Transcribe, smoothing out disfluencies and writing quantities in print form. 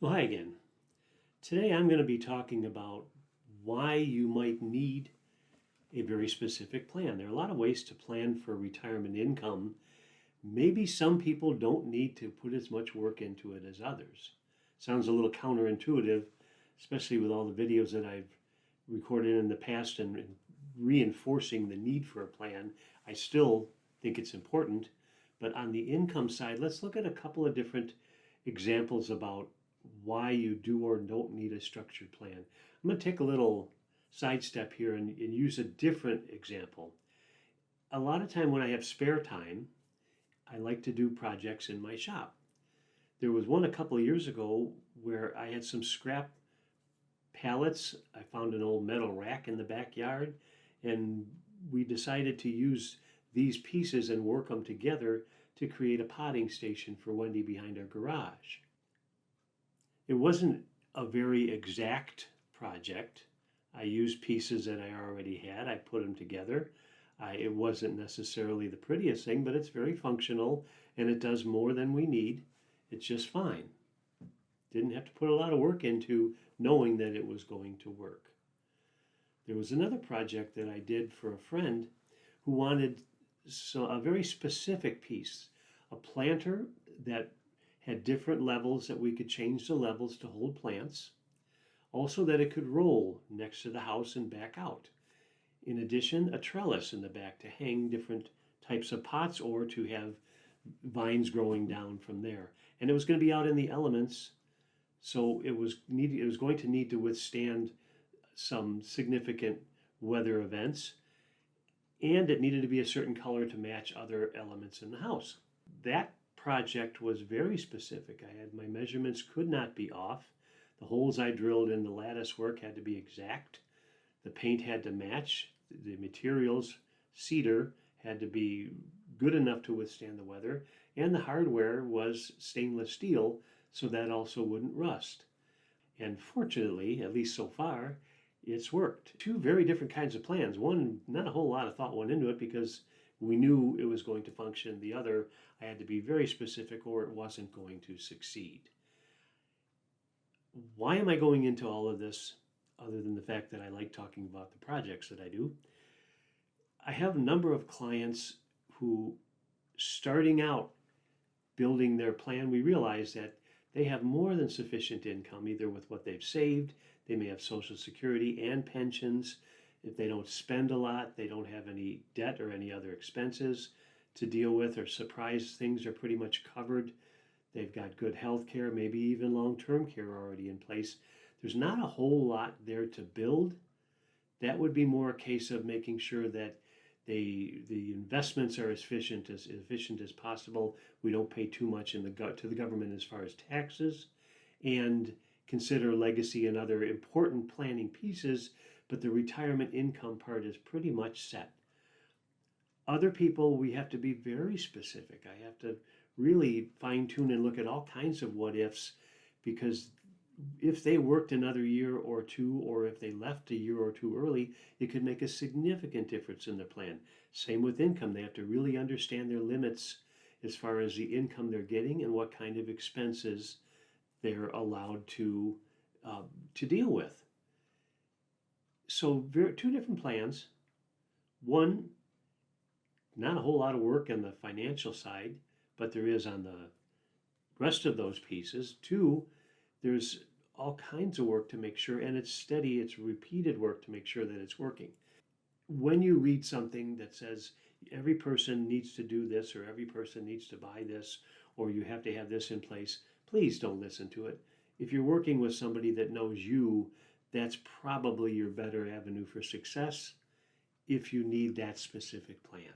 Well, hi again. Today I'm going to be talking about why you might need a very specific plan. There are a lot of ways to plan for retirement income. Maybe some people don't need to put as much work into it as others. Sounds a little counterintuitive, especially with all the videos that I've recorded in the past and reinforcing the need for a plan. I still think it's important. But on the income side, let's look at a couple of different examples about why you do or don't need a structured plan. I'm going to take a little sidestep here and use a different example. A lot of time when I have spare time, I like to do projects in my shop. There was one a couple of years ago where I had some scrap pallets. I found an old metal rack in the backyard, and we decided to use these pieces and work them together to create a potting station for Wendy behind our garage. It wasn't a very exact project. I used pieces that I already had. I put them together. It wasn't necessarily the prettiest thing, but it's very functional and it does more than we need. It's just fine. Didn't have to put a lot of work into knowing that it was going to work. There was another project that I did for a friend who wanted a very specific piece, a planter that had different levels that we could change the levels to hold plants. Also that it could roll next to the house and back out. In addition, a trellis in the back to hang different types of pots or to have vines growing down from there. And it was going to be out in the elements, so it was going to need to withstand some significant weather events, and it needed to be a certain color to match other elements in the house. That project was very specific. I had my measurements could not be off. The holes I drilled in the lattice work had to be exact. The paint had to match. The materials, cedar, had to be good enough to withstand the weather. And the hardware was stainless steel, so that also wouldn't rust. And fortunately, at least so far, it's worked. Two very different kinds of plans. One, not a whole lot of thought went into it because we knew it was going to function. The other, I had to be very specific or it wasn't going to succeed. Why am I going into all of this other than the fact that I like talking about the projects that I do? I have a number of clients who, starting out building their plan, we realize that they have more than sufficient income, either with what they've saved, they may have Social Security and pensions. If they don't spend a lot, they don't have any debt or any other expenses to deal with, or surprise things are pretty much covered. They've got good health care, maybe even long-term care already in place. There's not a whole lot there to build. That would be more a case of making sure that the investments are as efficient as possible. We don't pay too much to the government as far as taxes, and consider legacy and other important planning pieces, but the retirement income part is pretty much set. Other people, we have to be very specific. I have to really fine tune and look at all kinds of what ifs, because if they worked another year or two, or if they left a year or two early, it could make a significant difference in their plan. Same with income. They have to really understand their limits as far as the income they're getting and what kind of expenses they're allowed to deal with. So two different plans. One, not a whole lot of work on the financial side, but there is on the rest of those pieces. Two, there's all kinds of work to make sure, and it's steady, it's repeated work to make sure that it's working. When you read something that says every person needs to do this, or every person needs to buy this, or you have to have this in place, please don't listen to it. If you're working with somebody that knows you, that's probably your better avenue for success if you need that specific plan.